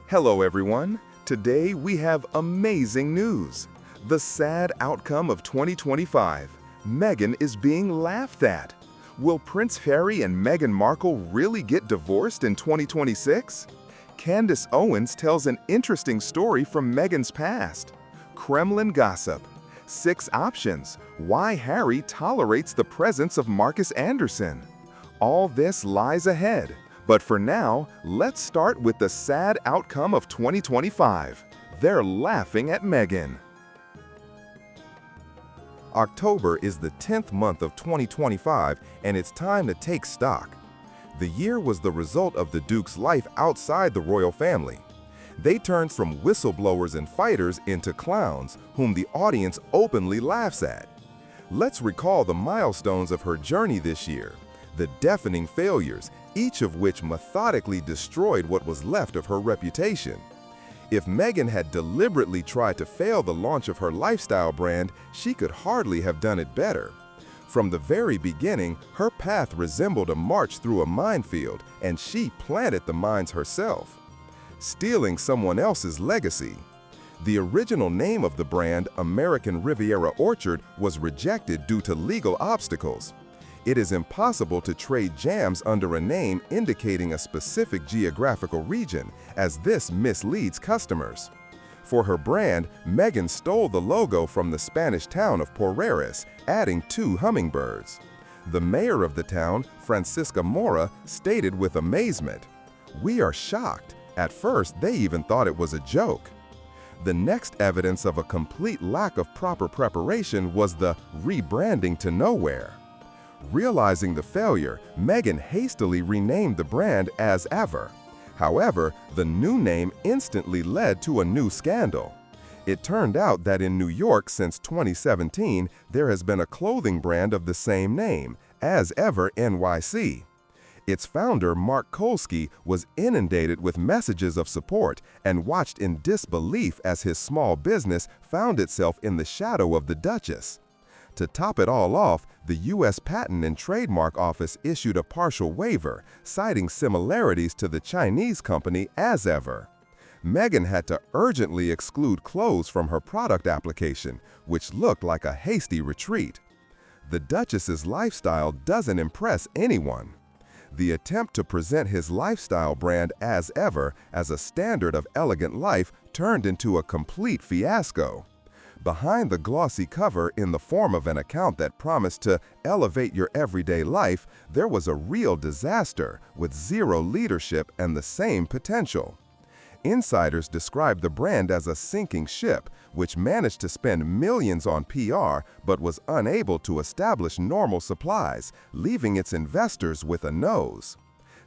Hello everyone. Today we have amazing news. The sad outcome of 2025. Meghan is being laughed at. Will Prince Harry and Meghan Markle really get divorced in 2026? Candace Owens tells an interesting story from Meghan's past. Kremlin gossip. 6 options. Why Harry tolerates the presence of Marcus Anderson. All this lies ahead. But for now, let's start with the sad outcome of 2025. They're laughing at Meghan. October is the 10th month of 2025, and it's time to take stock. The year was the result of the Duke's life outside the royal family. They turned from whistleblowers and fighters into clowns, whom the audience openly laughs at. Let's recall the milestones of her journey this year, the deafening failures, each of which methodically destroyed what was left of her reputation. If Meghan had deliberately tried to fail the launch of her lifestyle brand, she could hardly have done it better. From the very beginning, her path resembled a march through a minefield, and she planted the mines herself, stealing someone else's legacy. The original name of the brand, American Riviera Orchard, was rejected due to legal obstacles. It is impossible to trade jams under a name indicating a specific geographical region, as this misleads customers. For her brand, Meghan stole the logo from the Spanish town of Porreres, adding 2 hummingbirds. The mayor of the town, Francisca Mora, stated with amazement, "We are shocked. At first, they even thought it was a joke." The next evidence of a complete lack of proper preparation was the rebranding to nowhere. Realizing the failure, Meghan hastily renamed the brand As Ever. However, the new name instantly led to a new scandal. It turned out that in New York since 2017, there has been a clothing brand of the same name, As Ever NYC. Its founder, Mark Kolsky, was inundated with messages of support and watched in disbelief as his small business found itself in the shadow of the Duchess. To top it all off, the U.S. Patent and Trademark Office issued a partial waiver, citing similarities to the Chinese company As Ever. Meghan had to urgently exclude clothes from her product application, which looked like a hasty retreat. The Duchess's lifestyle doesn't impress anyone. The attempt to present his lifestyle brand As Ever as a standard of elegant life turned into a complete fiasco. Behind the glossy cover in the form of an account that promised to elevate your everyday life, there was a real disaster with zero leadership and the same potential. Insiders described the brand as a sinking ship, which managed to spend millions on PR but was unable to establish normal supplies, leaving its investors with a nose.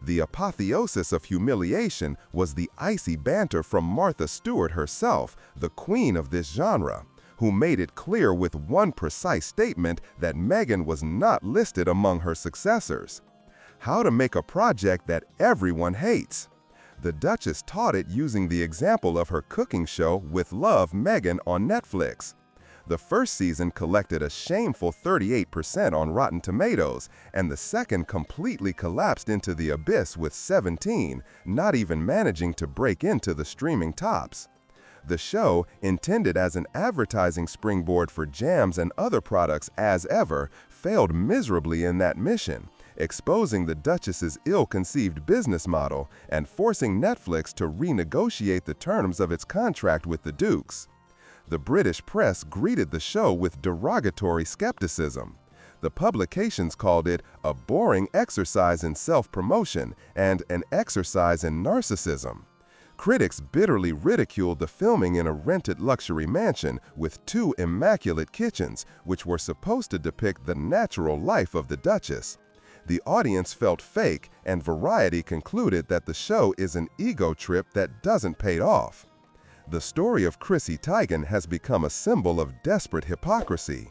The apotheosis of humiliation was the icy banter from Martha Stewart herself, the queen of this genre, who made it clear with one precise statement that Meghan was not listed among her successors. How to make a project that everyone hates. The Duchess taught it using the example of her cooking show With Love, Meghan on Netflix. The first season collected a shameful 38% on Rotten Tomatoes, and the second completely collapsed into the abyss with 17, not even managing to break into the streaming tops. The show, intended as an advertising springboard for jams and other products As Ever, failed miserably in that mission, exposing the Duchess's ill-conceived business model and forcing Netflix to renegotiate the terms of its contract with the Dukes. The British press greeted the show with derogatory skepticism. The publications called it a boring exercise in self-promotion and an exercise in narcissism. Critics bitterly ridiculed the filming in a rented luxury mansion with 2 immaculate kitchens, which were supposed to depict the natural life of the Duchess. The audience felt fake, and Variety concluded that the show is an ego trip that doesn't pay off. The story of Chrissy Teigen has become a symbol of desperate hypocrisy.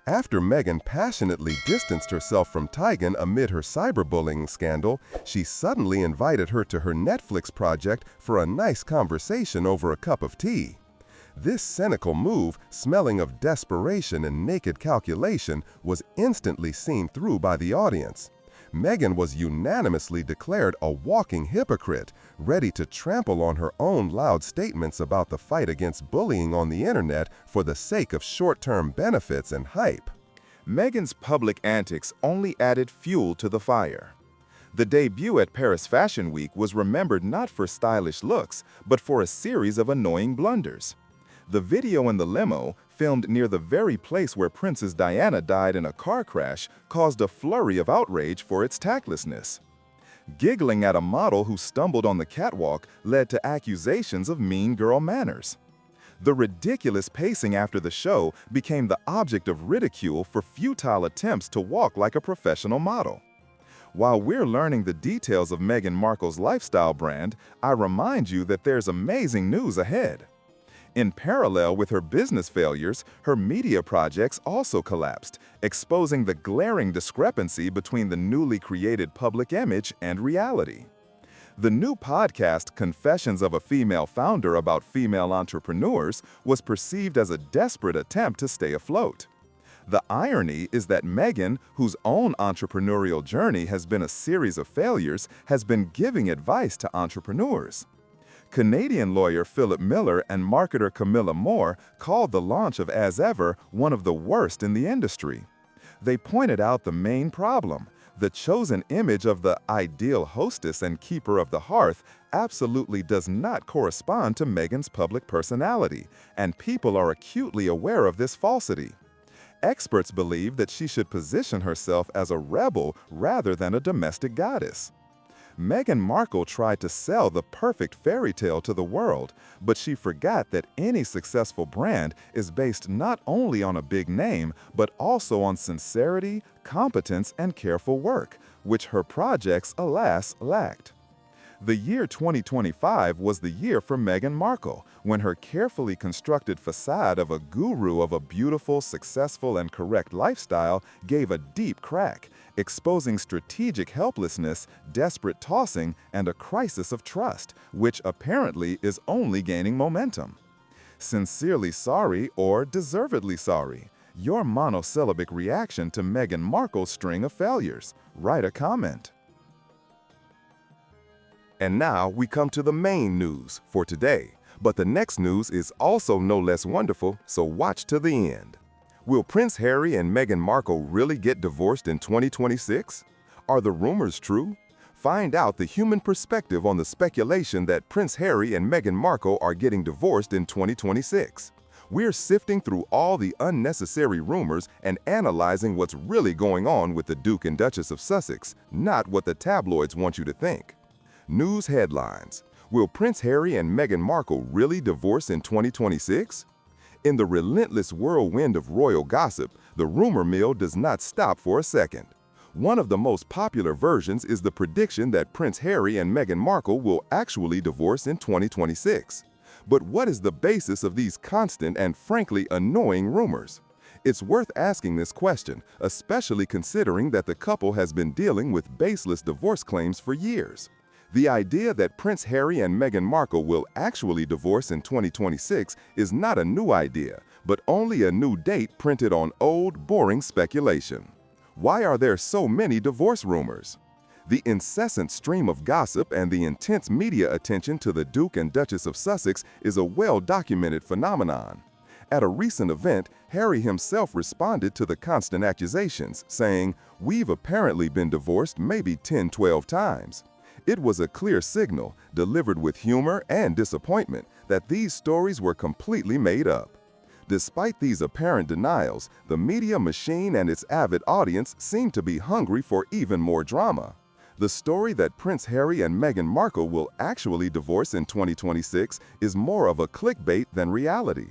After Meghan passionately distanced herself from Teigen amid her cyberbullying scandal, she suddenly invited her to her Netflix project for a nice conversation over a cup of tea. This cynical move, smelling of desperation and naked calculation, was instantly seen through by the audience. Meghan was unanimously declared a walking hypocrite, ready to trample on her own loud statements about the fight against bullying on the internet for the sake of short-term benefits and hype. Meghan's public antics only added fuel to the fire. The debut at Paris Fashion Week was remembered not for stylish looks, but for a series of annoying blunders. The video in the limo, filmed near the very place where Princess Diana died in a car crash, caused a flurry of outrage for its tactlessness. Giggling at a model who stumbled on the catwalk led to accusations of mean girl manners. The ridiculous pacing after the show became the object of ridicule for futile attempts to walk like a professional model. While we're learning the details of Meghan Markle's lifestyle brand, I remind you that there's amazing news ahead. In parallel with her business failures, her media projects also collapsed, exposing the glaring discrepancy between the newly created public image and reality. The new podcast, Confessions of a Female Founder about female entrepreneurs, was perceived as a desperate attempt to stay afloat. The irony is that Meghan, whose own entrepreneurial journey has been a series of failures, has been giving advice to entrepreneurs. Canadian lawyer Philip Miller and marketer Camilla Moore called the launch of As Ever one of the worst in the industry. They pointed out the main problem. The chosen image of the ideal hostess and keeper of the hearth absolutely does not correspond to Meghan's public personality, and people are acutely aware of this falsity. Experts believe that she should position herself as a rebel rather than a domestic goddess. Meghan Markle tried to sell the perfect fairy tale to the world, but she forgot that any successful brand is based not only on a big name, but also on sincerity, competence, and careful work, which her projects, alas, lacked. The year 2025 was the year for Meghan Markle, when her carefully constructed facade of a guru of a beautiful, successful, and correct lifestyle gave a deep crack, exposing strategic helplessness, desperate tossing, and a crisis of trust, which apparently is only gaining momentum. Sincerely sorry or deservedly sorry? Your monosyllabic reaction to Meghan Markle's string of failures. Write a comment. And now we come to the main news for today. But the next news is also no less wonderful, so watch to the end. Will Prince Harry and Meghan Markle really get divorced in 2026? Are the rumors true? Find out the human perspective on the speculation that Prince Harry and Meghan Markle are getting divorced in 2026. We're sifting through all the unnecessary rumors and analyzing what's really going on with the Duke and Duchess of Sussex, not what the tabloids want you to think. News headlines. Will Prince Harry and Meghan Markle really divorce in 2026? In the relentless whirlwind of royal gossip, the rumor mill does not stop for a second. One of the most popular versions is the prediction that Prince Harry and Meghan Markle will actually divorce in 2026. But what is the basis of these constant and frankly annoying rumors? It's worth asking this question, especially considering that the couple has been dealing with baseless divorce claims for years. The idea that Prince Harry and Meghan Markle will actually divorce in 2026 is not a new idea, but only a new date printed on old, boring speculation. Why are there so many divorce rumors? The incessant stream of gossip and the intense media attention to the Duke and Duchess of Sussex is a well-documented phenomenon. At a recent event, Harry himself responded to the constant accusations, saying, "We've apparently been divorced maybe 10-12 times." It was a clear signal, delivered with humor and disappointment, that these stories were completely made up. Despite these apparent denials, the media machine and its avid audience seem to be hungry for even more drama. The story that Prince Harry and Meghan Markle will actually divorce in 2026 is more of a clickbait than reality.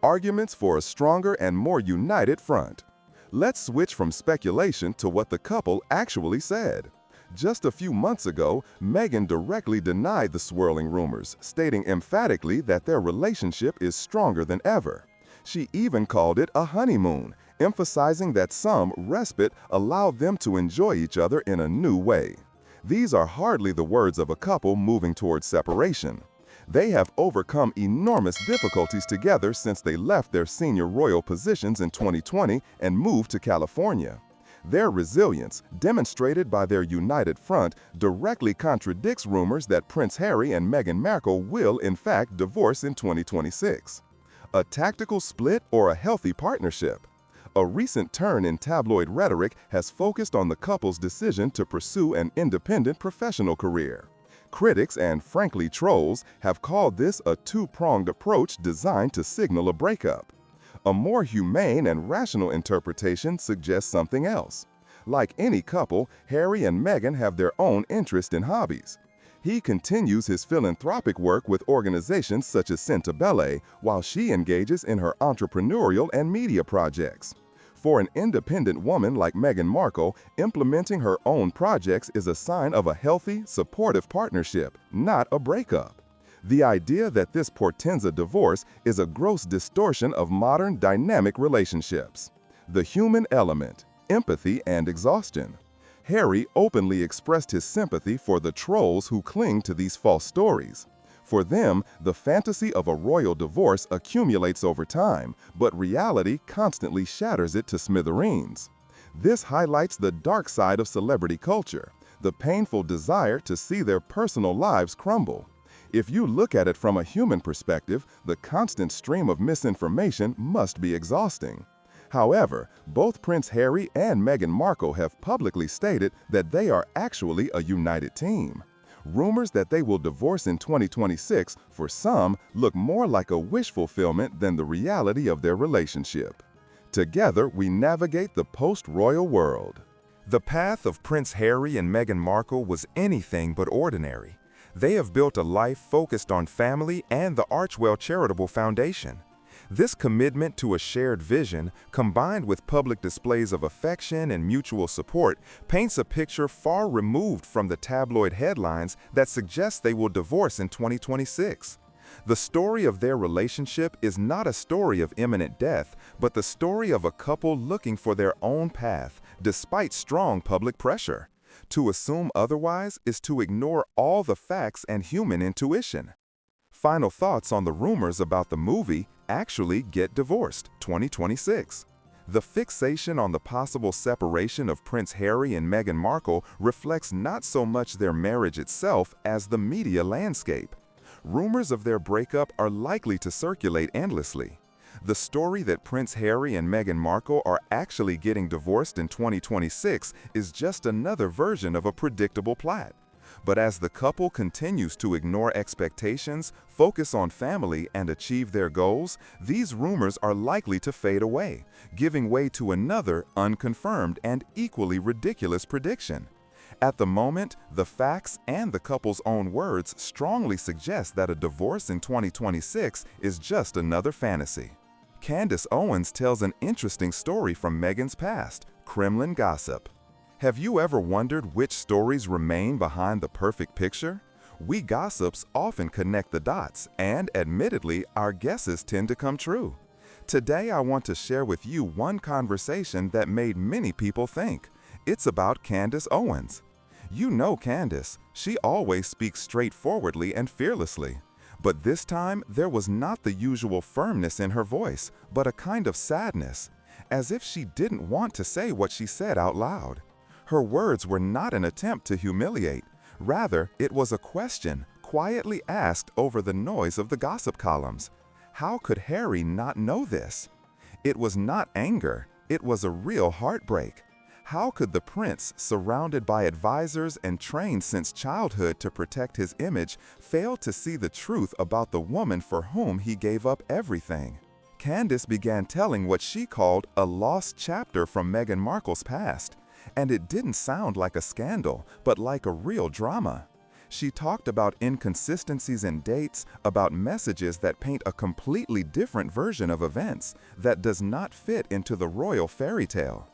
Arguments for a stronger and more united front. Let's switch from speculation to what the couple actually said. Just a few months ago, Meghan directly denied the swirling rumors, stating emphatically that their relationship is stronger than ever. She even called it a honeymoon, emphasizing that some respite allowed them to enjoy each other in a new way. These are hardly the words of a couple moving towards separation. They have overcome enormous difficulties together since they left their senior royal positions in 2020 and moved to California. Their resilience, demonstrated by their united front, directly contradicts rumors that Prince Harry and Meghan Markle will, in fact, divorce in 2026. A tactical split or a healthy partnership? A recent turn in tabloid rhetoric has focused on the couple's decision to pursue an independent professional career. Critics and, frankly, trolls have called this a two-pronged approach designed to signal a breakup. A more humane and rational interpretation suggests something else. Like any couple, Harry and Meghan have their own interest and hobbies. He continues his philanthropic work with organizations such as Centabelle, while she engages in her entrepreneurial and media projects. For an independent woman like Meghan Markle, implementing her own projects is a sign of a healthy, supportive partnership, not a breakup. The idea that this portends a divorce is a gross distortion of modern dynamic relationships. The human element, empathy and exhaustion. Harry openly expressed his sympathy for the trolls who cling to these false stories. For them, the fantasy of a royal divorce accumulates over time, but reality constantly shatters it to smithereens. This highlights the dark side of celebrity culture, the painful desire to see their personal lives crumble. If you look at it from a human perspective, the constant stream of misinformation must be exhausting. However, both Prince Harry and Meghan Markle have publicly stated that they are actually a united team. Rumors that they will divorce in 2026, for some, look more like a wish fulfillment than the reality of their relationship. Together, we navigate the post-royal world. The path of Prince Harry and Meghan Markle was anything but ordinary. They have built a life focused on family and the Archwell Charitable Foundation. This commitment to a shared vision, combined with public displays of affection and mutual support, paints a picture far removed from the tabloid headlines that suggest they will divorce in 2026. The story of their relationship is not a story of imminent death, but the story of a couple looking for their own path, despite strong public pressure. To assume otherwise is to ignore all the facts and human intuition. Final thoughts on the rumors about the movie Actually Get Divorced 2026. The fixation on the possible separation of Prince Harry and Meghan Markle reflects not so much their marriage itself as the media landscape. Rumors of their breakup are likely to circulate endlessly. The story that Prince Harry and Meghan Markle are actually getting divorced in 2026 is just another version of a predictable plot. But as the couple continues to ignore expectations, focus on family, and achieve their goals, these rumors are likely to fade away, giving way to another, unconfirmed, and equally ridiculous prediction. At the moment, the facts and the couple's own words strongly suggest that a divorce in 2026 is just another fantasy. Candace Owens tells an interesting story from Meghan's past, Kremlin gossip. Have you ever wondered which stories remain behind the perfect picture? We gossips often connect the dots, and admittedly, our guesses tend to come true. Today, I want to share with you one conversation that made many people think. It's about Candace Owens. You know Candace. She always speaks straightforwardly and fearlessly. But this time, there was not the usual firmness in her voice, but a kind of sadness, as if she didn't want to say what she said out loud. Her words were not an attempt to humiliate. Rather, it was a question, quietly asked over the noise of the gossip columns. How could Harry not know this? It was not anger. It was a real heartbreak. How could the prince, surrounded by advisors and trained since childhood to protect his image, fail to see the truth about the woman for whom he gave up everything? Candace began telling what she called a lost chapter from Meghan Markle's past. And it didn't sound like a scandal, but like a real drama. She talked about inconsistencies in dates, about messages that paint a completely different version of events that does not fit into the royal fairy tale.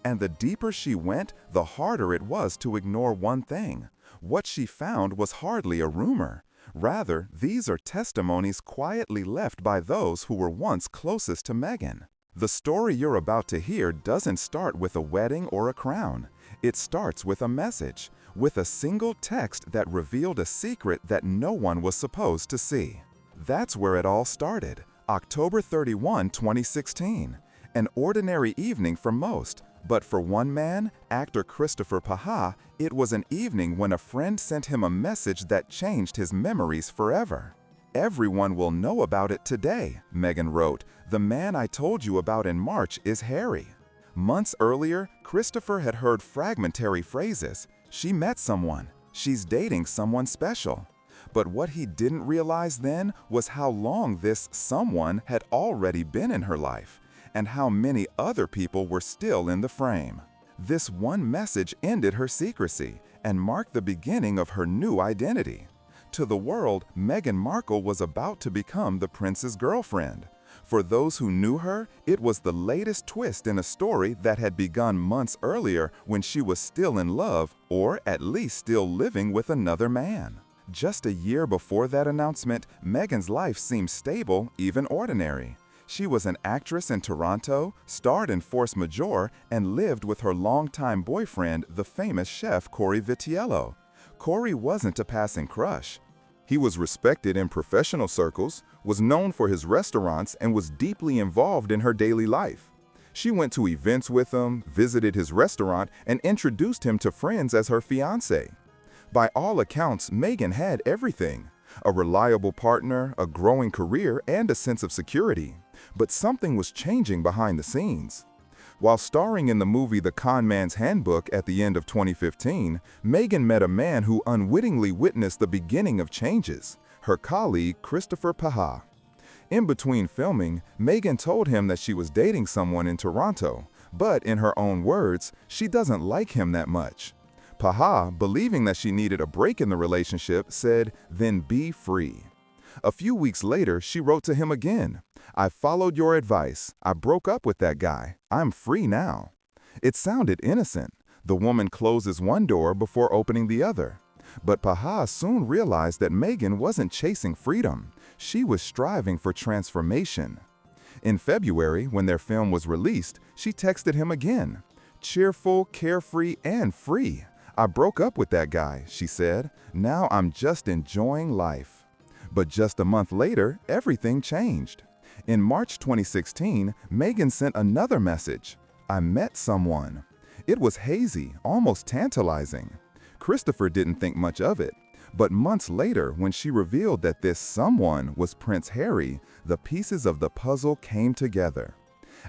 And the deeper she went, the harder it was to ignore one thing. What she found was hardly a rumor. Rather, these are testimonies quietly left by those who were once closest to Meghan. The story you're about to hear doesn't start with a wedding or a crown. It starts with a message, with a single text that revealed a secret that no one was supposed to see. That's where it all started, October 31, 2016. An ordinary evening for most, But for one man, actor Christopher Paha, it was an evening when a friend sent him a message that changed his memories forever. "Everyone will know about it today," Meghan wrote. "The man I told you about in March is Harry." Months earlier, Christopher had heard fragmentary phrases. "She met someone. She's dating someone special." But what he didn't realize then was how long this someone had already been in her life, and how many other people were still in the frame. This one message ended her secrecy and marked the beginning of her new identity. To the world, Meghan Markle was about to become the prince's girlfriend. For those who knew her, it was the latest twist in a story that had begun months earlier when she was still in love, or at least still living with another man. Just a year before that announcement, Meghan's life seemed stable, even ordinary. She was an actress in Toronto, starred in Force Majeure, and lived with her longtime boyfriend, the famous chef Corey Vitiello. Corey wasn't a passing crush. He was respected in professional circles, was known for his restaurants, and was deeply involved in her daily life. She went to events with him, visited his restaurant, and introduced him to friends as her fiancé. By all accounts, Meghan had everything: a reliable partner, a growing career, and a sense of security. But something was changing behind the scenes. While starring in the movie The Con Man's Handbook at the end of 2015, Meghan met a man who unwittingly witnessed the beginning of changes: her colleague Christopher Paha. In between filming, Meghan told him that she was dating someone in Toronto, but in her own words, she doesn't like him that much. Paha, believing that she needed a break in the relationship, said, "Then be free." A few weeks later, she wrote to him again. "I followed your advice. I broke up with that guy. I'm free now." It sounded innocent. The woman closes one door before opening the other. But Paha soon realized that Meghan wasn't chasing freedom. She was striving for transformation. In February, when their film was released, she texted him again. "Cheerful, carefree, and free. I broke up with that guy," she said. "Now I'm just enjoying life." But just a month later, everything changed. In March 2016, Meghan sent another message: "I met someone." It was hazy, almost tantalizing. Christopher didn't think much of it. But months later, when she revealed that this someone was Prince Harry, the pieces of the puzzle came together.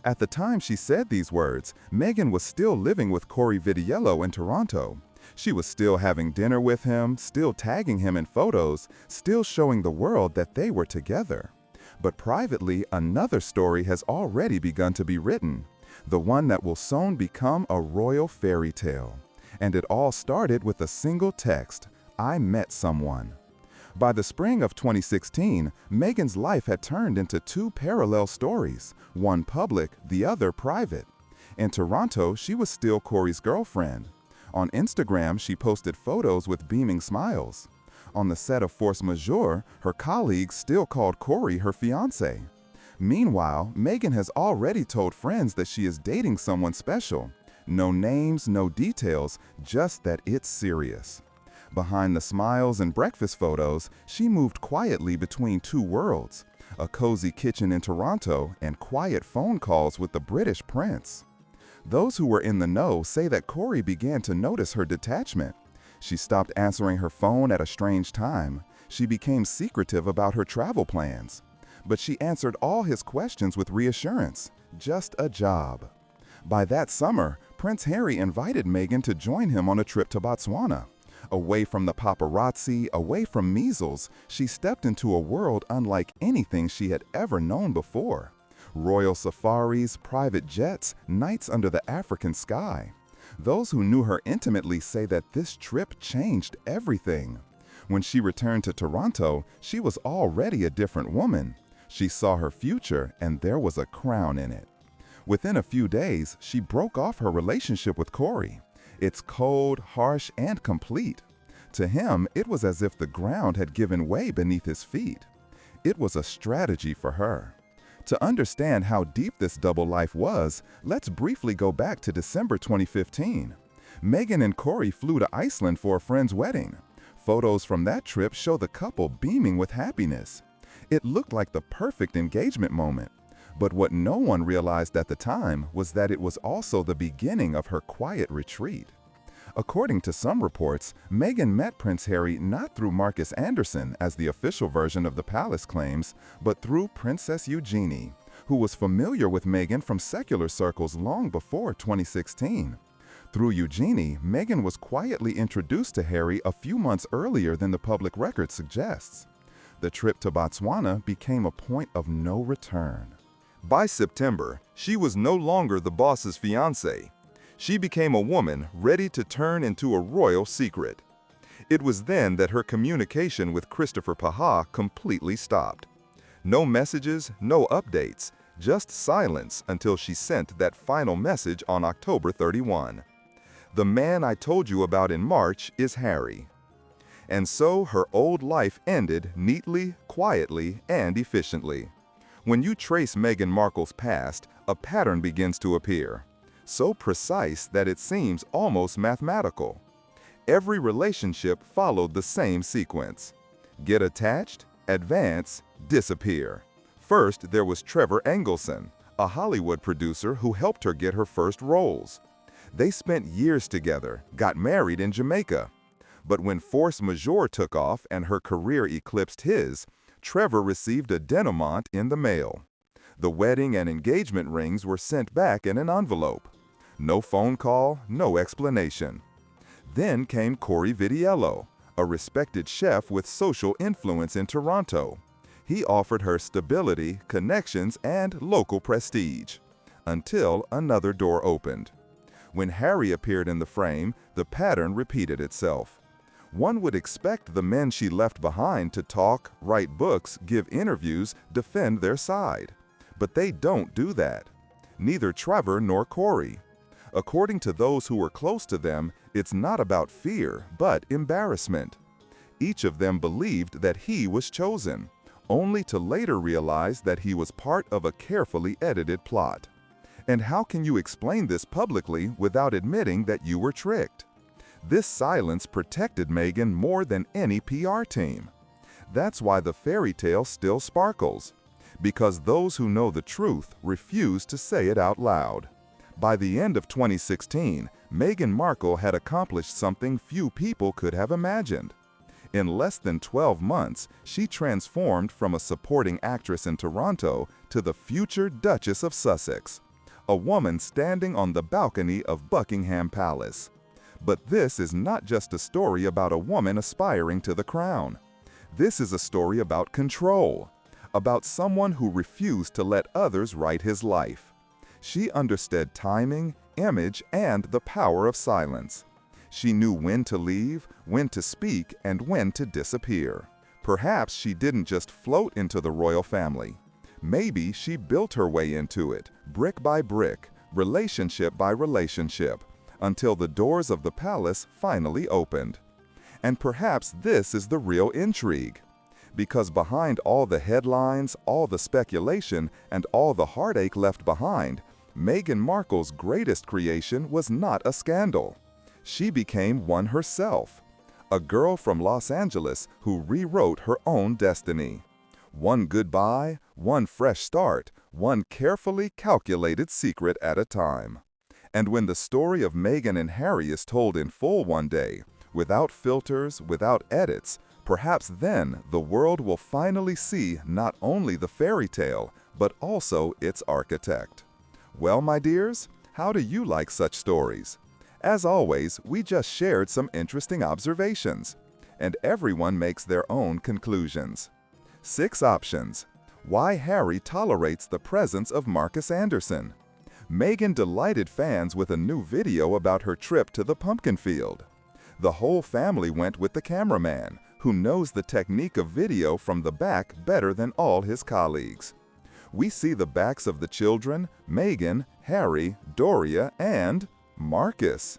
At the time she said these words, Meghan was still living with Corey Vitiello in Toronto. She was still having dinner with him, still tagging him in photos, still showing the world that they were together. But privately, another story has already begun to be written, the one that will soon become a royal fairy tale. And it all started with a single text: "I met someone." By the spring of 2016, Meghan's life had turned into two parallel stories, one public, the other private. In Toronto, she was still Corey's girlfriend. On Instagram, she posted photos with beaming smiles. On the set of Force Majeure, her colleagues still called Corey her fiancé. Meanwhile, Meghan has already told friends that she is dating someone special. No names, no details, just that it's serious. Behind the smiles and breakfast photos, she moved quietly between two worlds: a cozy kitchen in Toronto and quiet phone calls with the British prince. Those who were in the know say that Corey began to notice her detachment. She stopped answering her phone at a strange time. She became secretive about her travel plans. But she answered all his questions with reassurance: just a job. By that summer, Prince Harry invited Meghan to join him on a trip to Botswana. Away from the paparazzi, away from measles, she stepped into a world unlike anything she had ever known before. Royal safaris, private jets, nights under the African sky. Those who knew her intimately say that this trip changed everything. When she returned to Toronto, she was already a different woman. She saw her future, and there was a crown in it. Within a few days, she broke off her relationship with Corey. It's cold, harsh, and complete. To him, it was as if the ground had given way beneath his feet. It was a strategy for her. To understand how deep this double life was, let's briefly go back to December 2015. Meghan and Corey flew to Iceland for a friend's wedding. Photos from that trip show the couple beaming with happiness. It looked like the perfect engagement moment. But what no one realized at the time was that it was also the beginning of her quiet retreat. According to some reports, Meghan met Prince Harry not through Marcus Anderson, as the official version of the palace claims, but through Princess Eugenie, who was familiar with Meghan from secular circles long before 2016. Through Eugenie, Meghan was quietly introduced to Harry a few months earlier than the public record suggests. The trip to Botswana became a point of no return. By September, she was no longer the boss's fiancée. She became a woman ready to turn into a royal secret. It was then that her communication with Christopher Paha completely stopped. No messages, no updates, just silence until she sent that final message on October 31. The man I told you about in March is Harry. And so her old life ended neatly, quietly, and efficiently. When you trace Meghan Markle's past, a pattern begins to appear. So precise that it seems almost mathematical. Every relationship followed the same sequence. Get attached, advance, disappear. First, there was Trevor Engelson, a Hollywood producer who helped her get her first roles. They spent years together, got married in Jamaica. But when force majeure took off and her career eclipsed his, Trevor received a denouement in the mail. The wedding and engagement rings were sent back in an envelope. No phone call, no explanation. Then came Corey Vitiello, a respected chef with social influence in Toronto. He offered her stability, connections, and local prestige. Until another door opened. When Harry appeared in the frame, the pattern repeated itself. One would expect the men she left behind to talk, write books, give interviews, defend their side. But they don't do that. Neither Trevor nor Corey. According to those who were close to them, it's not about fear, but embarrassment. Each of them believed that he was chosen, only to later realize that he was part of a carefully edited plot. And how can you explain this publicly without admitting that you were tricked? This silence protected Meghan more than any PR team. That's why the fairy tale still sparkles. Because those who know the truth refuse to say it out loud. By the end of 2016, Meghan Markle had accomplished something few people could have imagined. In less than 12 months, she transformed from a supporting actress in Toronto to the future Duchess of Sussex, a woman standing on the balcony of Buckingham Palace. But this is not just a story about a woman aspiring to the crown. This is a story about control, about someone who refused to let others write his life. She understood timing, image, and the power of silence. She knew when to leave, when to speak, and when to disappear. Perhaps she didn't just float into the royal family. Maybe she built her way into it, brick by brick, relationship by relationship, until the doors of the palace finally opened. And perhaps this is the real intrigue. Because behind all the headlines, all the speculation, and all the heartache left behind, Meghan Markle's greatest creation was not a scandal. She became one herself, a girl from Los Angeles who rewrote her own destiny. One goodbye, one fresh start, one carefully calculated secret at a time. And when the story of Meghan and Harry is told in full one day, without filters, without edits, perhaps then the world will finally see not only the fairy tale, but also its architect. Well, my dears, how do you like such stories? As always, we just shared some interesting observations, and everyone makes their own conclusions. 6 options. Why Harry tolerates the presence of Marcus Anderson. Meghan delighted fans with a new video about her trip to the pumpkin field. The whole family went with the cameraman, who knows the technique of video from the back better than all his colleagues. We see the backs of the children, Meghan, Harry, Doria, and Marcus.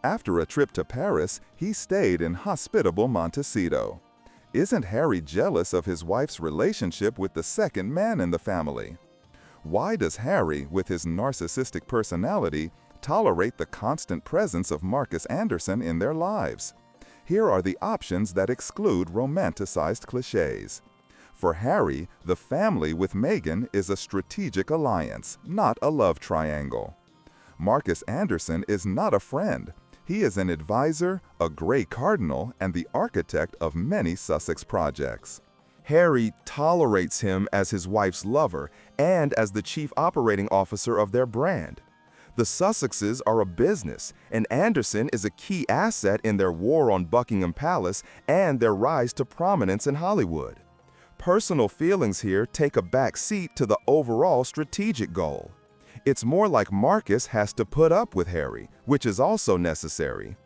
After a trip to Paris, he stayed in hospitable Montecito. Isn't Harry jealous of his wife's relationship with the second man in the family? Why does Harry, with his narcissistic personality, tolerate the constant presence of Marcus Anderson in their lives? Here are the options that exclude romanticized cliches. For Harry, the family with Meghan is a strategic alliance, not a love triangle. Marcus Anderson is not a friend. He is an advisor, a Grey Cardinal, and the architect of many Sussex projects. Harry tolerates him as his wife's lover and as the chief operating officer of their brand. The Sussexes are a business, and Anderson is a key asset in their war on Buckingham Palace and their rise to prominence in Hollywood. Personal feelings here take a back seat to the overall strategic goal. It's more like Marcus has to put up with Harry, which is also necessary.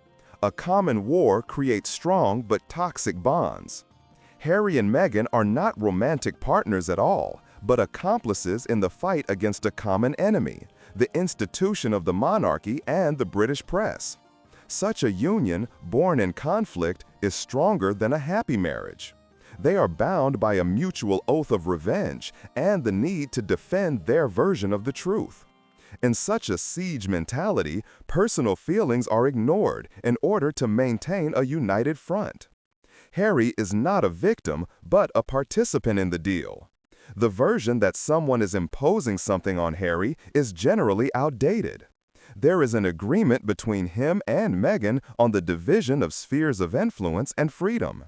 A common war creates strong but toxic bonds. Harry and Meghan are not romantic partners at all, but accomplices in the fight against a common enemy, the institution of the monarchy and the British press. Such a union, born in conflict, is stronger than a happy marriage. They are bound by a mutual oath of revenge and the need to defend their version of the truth. In such a siege mentality, personal feelings are ignored in order to maintain a united front. Harry is not a victim, but a participant in the deal. The version that someone is imposing something on Harry is generally outdated. There is an agreement between him and Meghan on the division of spheres of influence and freedom.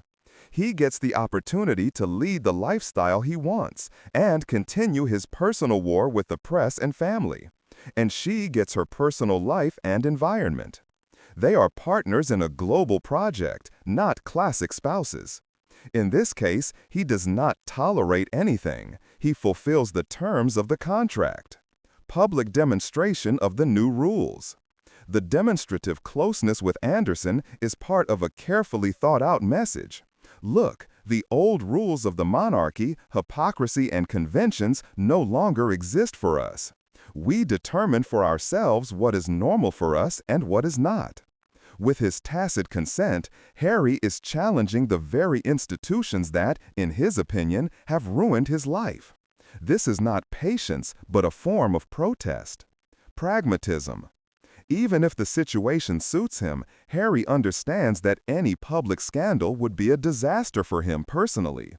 He gets the opportunity to lead the lifestyle he wants and continue his personal war with the press and family. And she gets her personal life and environment. They are partners in a global project, not classic spouses. In this case, he does not tolerate anything. He fulfills the terms of the contract. Public demonstration of the new rules. The demonstrative closeness with Anderson is part of a carefully thought-out message. Look, the old rules of the monarchy, hypocrisy, and conventions no longer exist for us. We determine for ourselves what is normal for us and what is not. With his tacit consent, Harry is challenging the very institutions that, in his opinion, have ruined his life. This is not patience, but a form of protest. Pragmatism. Even if the situation suits him, Harry understands that any public scandal would be a disaster for him personally.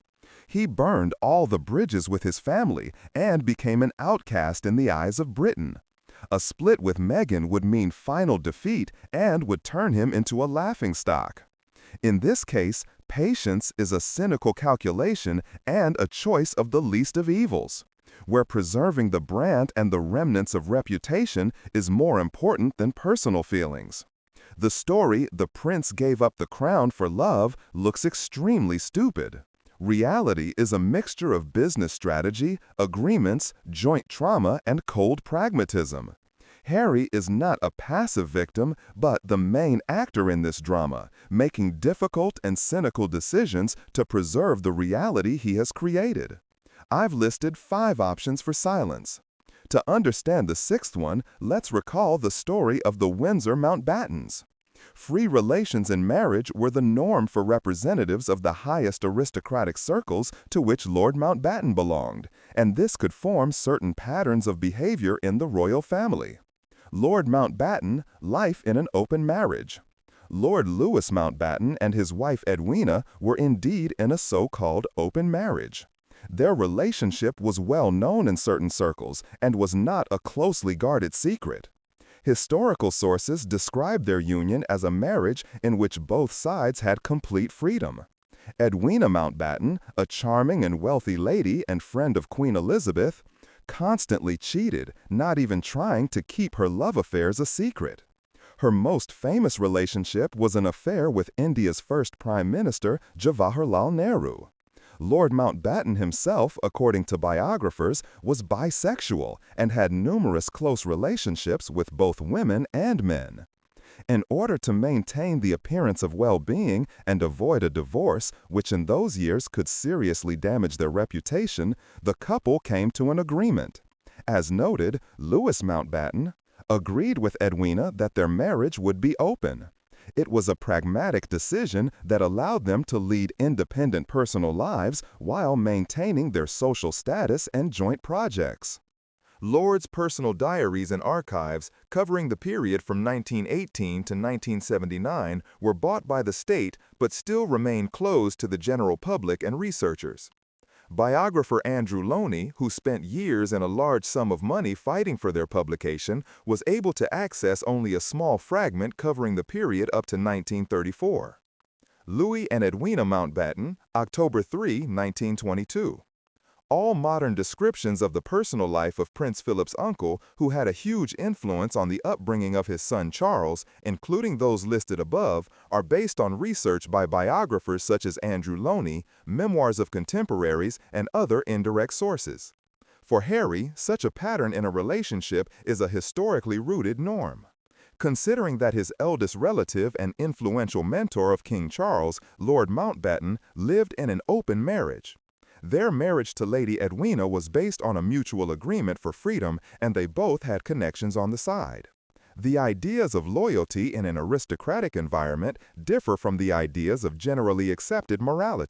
He burned all the bridges with his family and became an outcast in the eyes of Britain. A split with Meghan would mean final defeat and would turn him into a laughingstock. In this case, patience is a cynical calculation and a choice of the least of evils, where preserving the brand and the remnants of reputation is more important than personal feelings. The story, "The Prince Gave Up the Crown for Love," looks extremely stupid. Reality is a mixture of business strategy, agreements, joint trauma, and cold pragmatism. Harry is not a passive victim, but the main actor in this drama, making difficult and cynical decisions to preserve the reality he has created. I've listed 5 options for silence. To understand the 6th one, let's recall the story of the Windsor Mountbattens. Free relations in marriage were the norm for representatives of the highest aristocratic circles to which Lord Mountbatten belonged, and this could form certain patterns of behavior in the royal family. Lord Mountbatten, life in an open marriage. Lord Louis Mountbatten and his wife Edwina were indeed in a so-called open marriage. Their relationship was well known in certain circles and was not a closely guarded secret. Historical sources describe their union as a marriage in which both sides had complete freedom. Edwina Mountbatten, a charming and wealthy lady and friend of Queen Elizabeth, constantly cheated, not even trying to keep her love affairs a secret. Her most famous relationship was an affair with India's first Prime Minister, Jawaharlal Nehru. Lord Mountbatten himself, according to biographers, was bisexual and had numerous close relationships with both women and men. In order to maintain the appearance of well-being and avoid a divorce, which in those years could seriously damage their reputation, the couple came to an agreement. As noted, Louis Mountbatten agreed with Edwina that their marriage would be open. It was a pragmatic decision that allowed them to lead independent personal lives while maintaining their social status and joint projects. Lord's personal diaries and archives covering the period from 1918 to 1979 were bought by the state but still remain closed to the general public and researchers. Biographer Andrew Loney, who spent years and a large sum of money fighting for their publication, was able to access only a small fragment covering the period up to 1934. Louis and Edwina Mountbatten, October 3, 1922. All modern descriptions of the personal life of Prince Philip's uncle, who had a huge influence on the upbringing of his son Charles, including those listed above, are based on research by biographers such as Andrew Loney, memoirs of contemporaries, and other indirect sources. For Harry, such a pattern in a relationship is a historically rooted norm. Considering that his eldest relative and influential mentor of King Charles, Lord Mountbatten, lived in an open marriage. Their marriage to Lady Edwina was based on a mutual agreement for freedom, and they both had connections on the side. The ideas of loyalty in an aristocratic environment differ from the ideas of generally accepted morality.